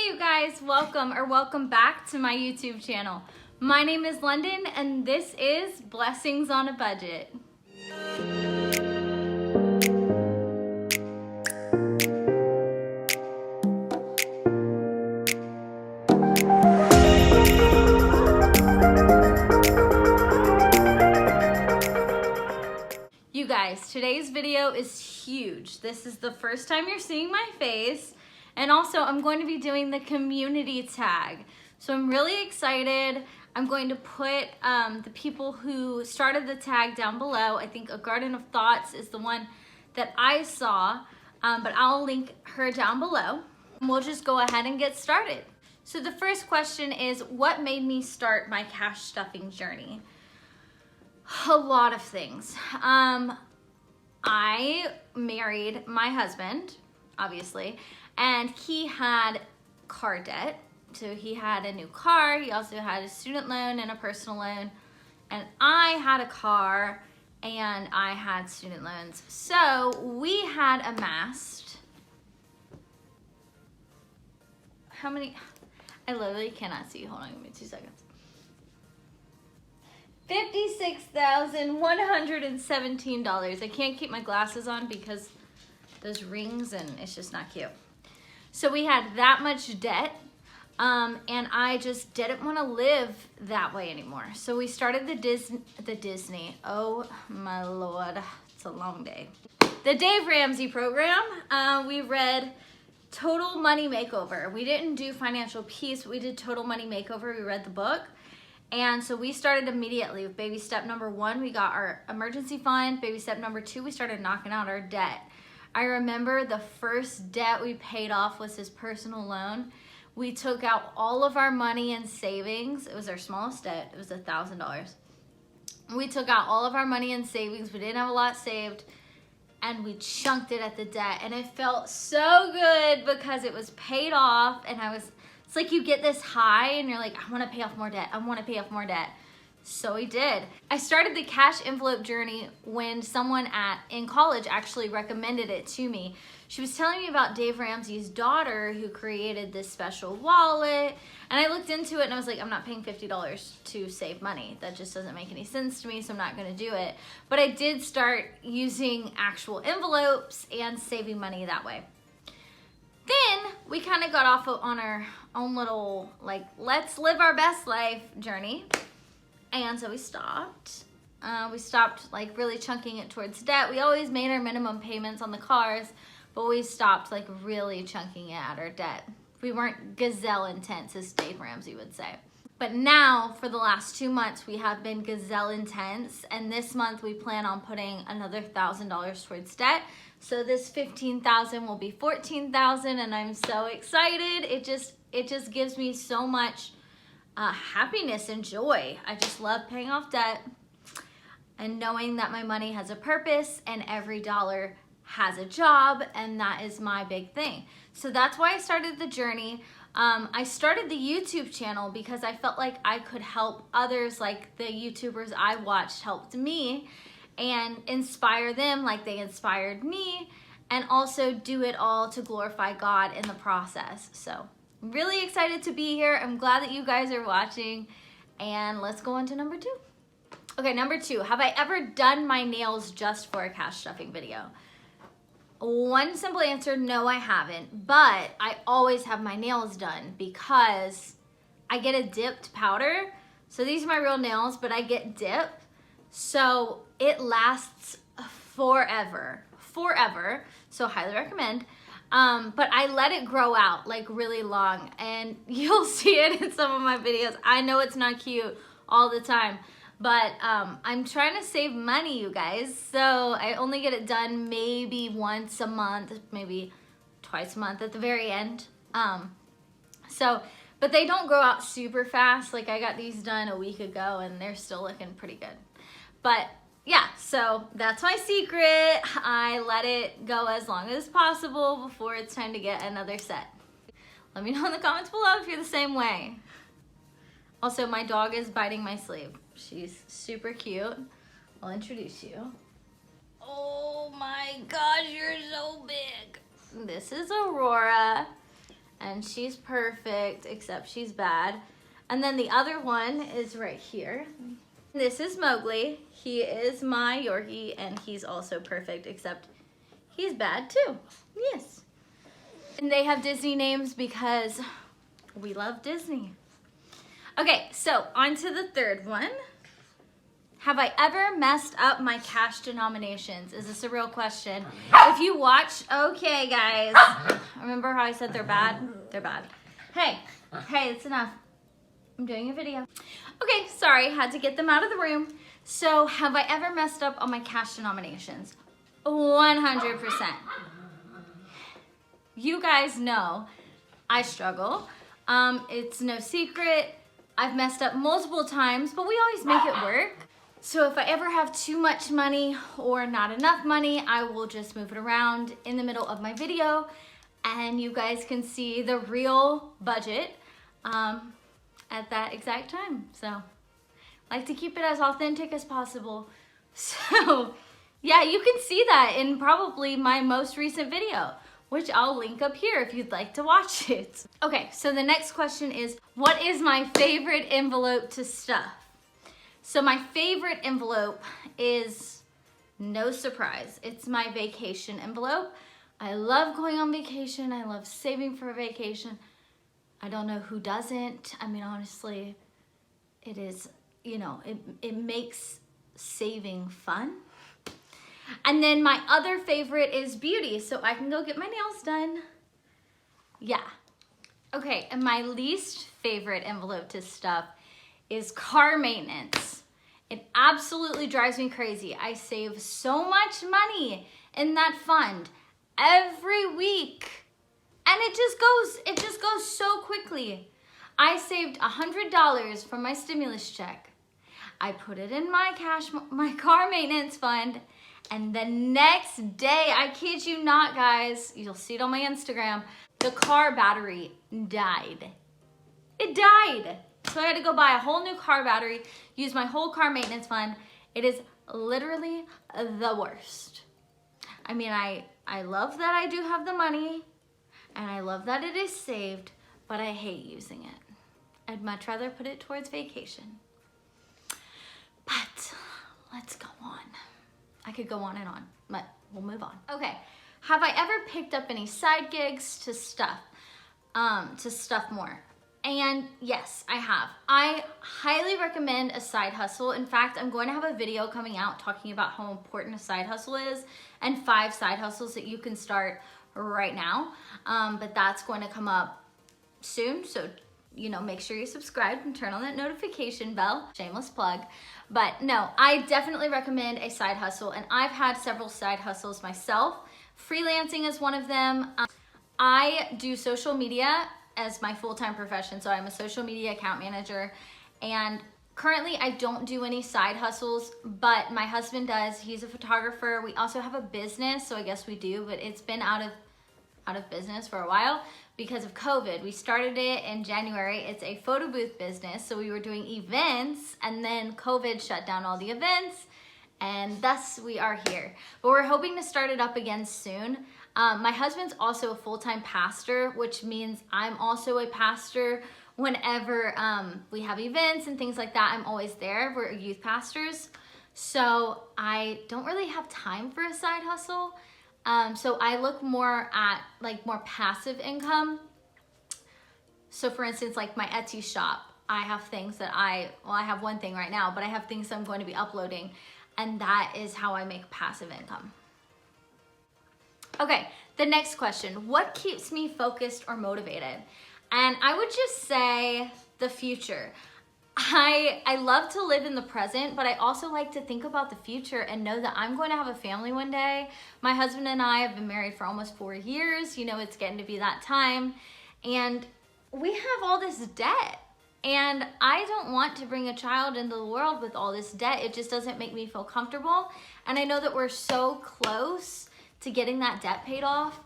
you guys, welcome back to my YouTube channel. My name is London and this is Blessings on a Budget. You guys, today's video is huge. This is the first time you're seeing my face, and also I'm going to be doing the community tag. So I'm really excited. I'm going to put the people who started the tag down below. I think A Garden of Thoughts is the one that I saw, but I'll link her down below. We'll just go ahead and get started. So the first question is, what made me start my cash stuffing journey? A lot of things. I married my husband, obviously, and he had car debt. So he had a new car, he also had a student loan and a personal loan, and I had a car and I had student loans. So we had amassed, how many? I literally cannot see, hold on, give me 2 seconds. $56,117. I can't keep my glasses on because those rings and it's just not cute. So we had that much debt, and I just didn't want to live that way anymore. So we started the Disney. Oh my Lord, it's a long day. The Dave Ramsey program. We read Total Money Makeover. We didn't do Financial Peace, we did Total Money Makeover. We read the book. And so we started immediately with baby step number 1, we got our emergency fund. Baby step number 2, we started knocking out our debt. I remember the first debt we paid off was his personal loan. We took out all of our money in savings. It was our smallest debt, it was $1,000. We took out all of our money in savings, we didn't have a lot saved, and we chunked it at the debt. And it felt so good because it was paid off, and it's like you get this high and you're like, I want to pay off more debt. I want to pay off more debt. So we did. I started the cash envelope journey when someone in college actually recommended it to me. She was telling me about Dave Ramsey's daughter who created this special wallet. And I looked into it and I was like, I'm not paying $50 to save money. That just doesn't make any sense to me, so I'm not going to do it. But I did start using actual envelopes and saving money that way. Then we kind of got off on our own little, like, let's live our best life journey. And so we stopped. We stopped like really chunking it towards debt. We always made our minimum payments on the cars, but we stopped like really chunking it at our debt. We weren't gazelle intense, as Dave Ramsey would say. But now for the last 2 months, we have been gazelle intense. And this month we plan on putting another $1,000 towards debt. So this $15,000 will be $14,000, and I'm so excited. It just gives me so much happiness and joy. I just love paying off debt and knowing that my money has a purpose and every dollar has a job, and that is my big thing. So that's why I started the journey. I started the YouTube channel because I felt like I could help others, like the YouTubers I watched helped me, and inspire them like they inspired me, and also do it all to glorify God in the process. So I'm really excited to be here. I'm glad that you guys are watching, and let's go on to number 2. Okay, number 2, have I ever done my nails just for a cash stuffing video? One simple answer, no, I haven't, but I always have my nails done because I get a dipped powder. So these are my real nails, but I get dip. So it lasts forever, so highly recommend. But I let it grow out like really long, and you'll see it in some of my videos. I know it's not cute all the time, but I'm trying to save money, you guys. So I only get it done maybe once a month, maybe twice a month at the very end. But they don't grow out super fast. Like I got these done a week ago and they're still looking pretty good. But yeah, so that's my secret. I let it go as long as possible before it's time to get another set. Let me know in the comments below if you're the same way. Also, my dog is biting my sleeve. She's super cute. I'll introduce you. Oh my gosh, you're so big. This is Aurora. and she's perfect, except she's bad. And then the other one is right here. This is Mowgli. He is my Yorkie, and he's also perfect, except he's bad too. Yes. And they have Disney names because we love Disney. Okay, so on to the third one. Have I ever messed up my cash denominations? Is this a real question? If you watch, okay guys, remember how I said they're bad? They're bad. Hey, it's enough. I'm doing a video. Okay, sorry, had to get them out of the room. So have I ever messed up on my cash denominations? 100%. You guys know I struggle. It's no secret. I've messed up multiple times, but we always make it work. So if I ever have too much money or not enough money, I will just move it around in the middle of my video, and you guys can see the real budget at that exact time. So I like to keep it as authentic as possible. So yeah, you can see that in probably my most recent video, which I'll link up here if you'd like to watch it. Okay, so the next question is, what is my favorite envelope to stuff? So my favorite envelope is, no surprise, it's my vacation envelope. I love going on vacation. I love saving for a vacation. I don't know who doesn't. I mean, honestly, it is, you know, it makes saving fun. And then my other favorite is beauty, so I can go get my nails done. Yeah. Okay, and my least favorite envelope to stuff is car maintenance. It absolutely drives me crazy. I save so much money in that fund every week, and it just goes so quickly. I saved $100 from my stimulus check. I put it in my car maintenance fund, and the next day, I kid you not, guys, you'll see it on my Instagram, the car battery died. It died. So I had to go buy a whole new car battery, use my whole car maintenance fund. It is literally the worst. I mean, I love that I do have the money, and I love that it is saved, but I hate using it. I'd much rather put it towards vacation. But let's go on. I could go on and on, but we'll move on. Okay, have I ever picked up any side gigs to stuff more? And yes, I have. I highly recommend a side hustle. In fact, I'm going to have a video coming out talking about how important a side hustle is and 5 side hustles that you can start right now. But that's going to come up soon. So, you know, make sure you subscribe and turn on that notification bell. Shameless plug. But no, I definitely recommend a side hustle. And I've had several side hustles myself. Freelancing is one of them. I do social media as my full-time profession. So I'm a social media account manager, and currently I don't do any side hustles, but my husband does. He's a photographer. We also have a business, so I guess we do, but it's been out of business for a while because of COVID. We started it in January. It's a photo booth business. So we were doing events, and then COVID shut down all the events, and thus we are here. But we're hoping to start it up again soon. My husband's also a full-time pastor, which means I'm also a pastor. Whenever we have events and things like that, I'm always there. We're youth pastors. So I don't really have time for a side hustle. So I look more at like more passive income. So for instance, like my Etsy shop, I have things that I have one thing right now, but I have things I'm going to be uploading, and that is how I make passive income. Okay, the next question, what keeps me focused or motivated? And I would just say the future. I love to live in the present, but I also like to think about the future and know that I'm going to have a family one day. My husband and I have been married for almost 4 years. You know, it's getting to be that time. And we have all this debt. And I don't want to bring a child into the world with all this debt. It just doesn't make me feel comfortable. And I know that we're so close to getting that debt paid off,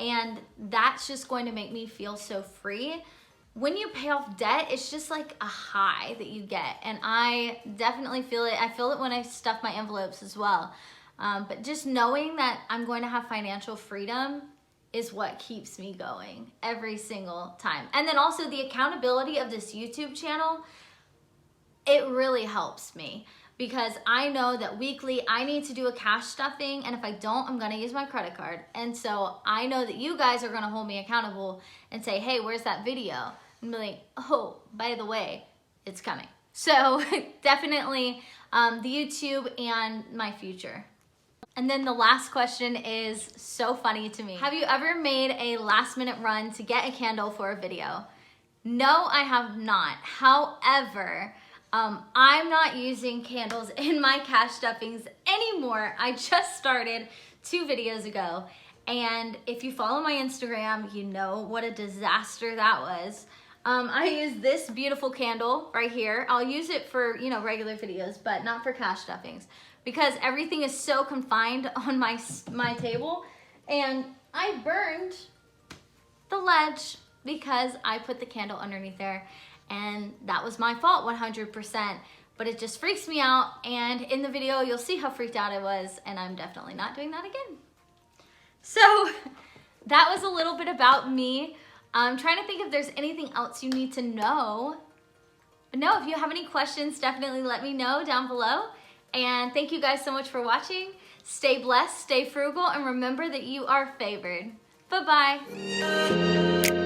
and that's just going to make me feel so free. When you pay off debt, it's just like a high that you get, and I definitely feel it. I feel it when I stuff my envelopes as well. But just knowing that I'm going to have financial freedom is what keeps me going every single time. And then also the accountability of this YouTube channel, it really helps me because I know that weekly I need to do a cash stuffing, and if I don't, I'm gonna use my credit card. And so I know that you guys are gonna hold me accountable and say, hey, where's that video? And be like, oh, by the way, it's coming. So definitely the YouTube and my future. And then the last question is so funny to me. Have you ever made a last minute run to get a candle for a video? No, I have not. However, I'm not using candles in my cash stuffings anymore. I just started 2 videos ago. And if you follow my Instagram, you know what a disaster that was. I use this beautiful candle right here. I'll use it for, you know, regular videos, but not for cash stuffings because everything is so confined on my table. And I burned the ledge because I put the candle underneath there. And that was my fault 100%, but it just freaks me out. And in the video, you'll see how freaked out I was, and I'm definitely not doing that again. So that was a little bit about me. I'm trying to think if there's anything else you need to know. But no, if you have any questions, definitely let me know down below. And thank you guys so much for watching. Stay blessed, stay frugal, and remember that you are favored. Bye-bye.